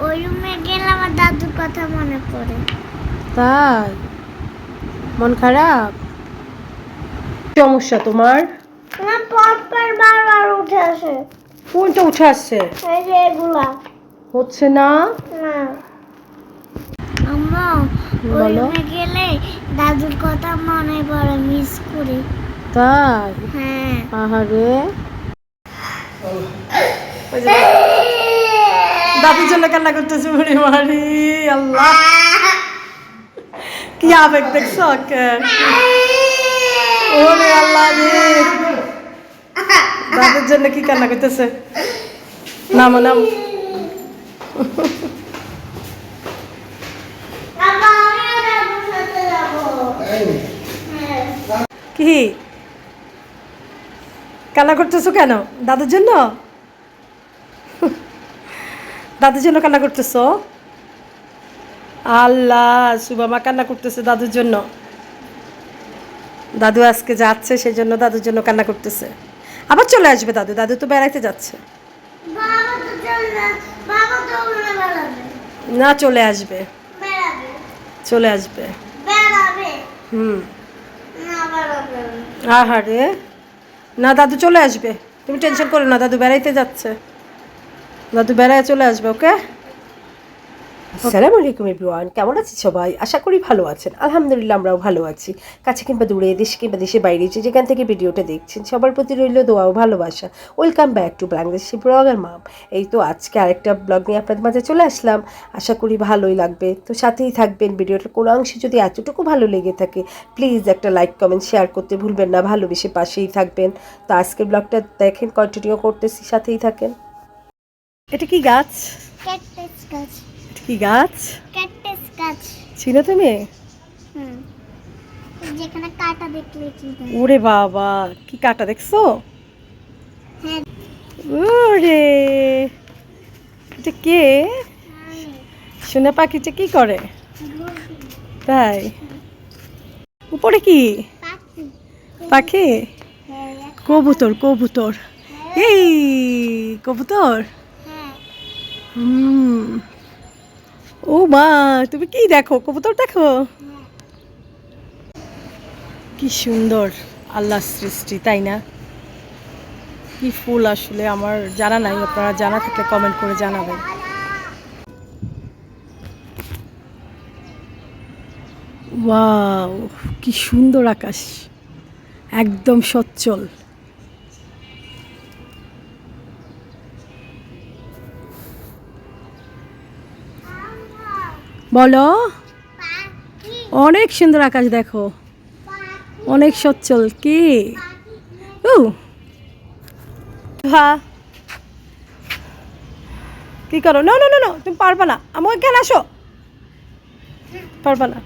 ওই রুমে গেলে আমার দাদুর কথা মনে পড়ে। তাই মন খারাপ? সমস্যা তোমার? আমার পরপর বারবার উঠে আসে। কোনটা উঠে আসছে? এই যে এগুলা হচ্ছে না। না আম্মা, ওই বলো। রুমে গেলে দাদুর কথা মনে পড়ে, মিস করি। তাই? হ্যাঁ। আহারে, দাদির জন্য কান্না করতেছে। বুড়ি মারি আল্লাহ, কি আবেগ দেখছো? ওরে আল্লাহ রে, দাদির জন্য কি কান্না করতেছে। নামো নাম। বাবা, আমিও দাদুর সাথে যাবো। হ্যাঁ। কি কান্না করতেছো কেন? দাদুর জন্য? দাদুর জন্য কান্না করতেছো? আল্লাহ, সুবামা কান্না করতেছে দাদুর জন্য। দাদু আজকে যাচ্ছে, সেই জন্য দাদুর জন্য কান্না করতেছে। আবার চলে আসবে দাদু, দাদু তো বেড়াইতে যাচ্ছে। বাবা তো চলে, বাবা তো ওখানে বেড়াবে। না, চলে আসবে, বেড়াবে চলে আসবে। বেড়াবে হুম। না, বেড়াবে না। আহারে, না দাদু চলে আসবে, তুমি টেনশন করো না, দাদু বেড়াইতে যাচ্ছে, দাদু বেড়ায় চলে আসবে। ওকে। আসসালামু আলাইকুম এভরিওয়ান, কেমন আছেন সবাই? আশা করি ভালো আছেন। আলহামদুলিল্লাহ, আমরাও ভালো আছি। কাছে কিংবা দূরে, দেশে কিংবা দেশের বাইরে, যে যেখান থেকে ভিডিওটা দেখছেন, সবার প্রতি রইল দোয়া ও ভালোবাসা। Welcome back to Bangladeshi blogger mum. এই তো আজকে আরেকটা ব্লগ নিয়ে আপনাদের মাঝে চলে আসলাম। আশা করি ভালোই লাগবে, তো সাথেই থাকবেন। ভিডিওটার কোনো অংশে যদি এতটুকু ভালো লেগে থাকে, প্লিজ একটা লাইক কমেন্ট শেয়ার করতে ভুলবেন না। ভালোবেসে পাশেই থাকবেন। তো আজকের ব্লগটা দেখেন, কন্টিনিউ করতেছি, সাথেই থাকেন। এটা কি গাছ? ক্যাকটাস গাছ। কি গাছ? ক্যাকটাস গাছ। ছিল তুমি? হুম, যেখানে কাটা দেখলে চিনতে। ওরে বাবা, কি কাটা দেখছো? হ্যাঁ। ওরে, এটা কে? সোনা পাখিটা কি করে? তাই? উপরে কি পাখি। পাখি? হ্যাঁ। কবুতর, কবুতর। এই কবুতর। হ্যাঁ। হুম। ও মা, তুমি কি দেখো? কবুতর দেখো? কি সুন্দর আল্লাহর সৃষ্টি, তাই না? কি ফুল আসলে আমার জানা নাই, আপনারা জানা থাকলে কমেন্ট করে জানাবেন। ওয়াও, কি সুন্দর আকাশ, একদম সচ্ছল। বলো। পাখি। অনেক সুন্দর আকাশ দেখো, অনেক সচ্ছল। কি ও হ্যাঁ, কি করো? না না না না, তুমি পারবা না, আমি এখানে আসো। পারবা না।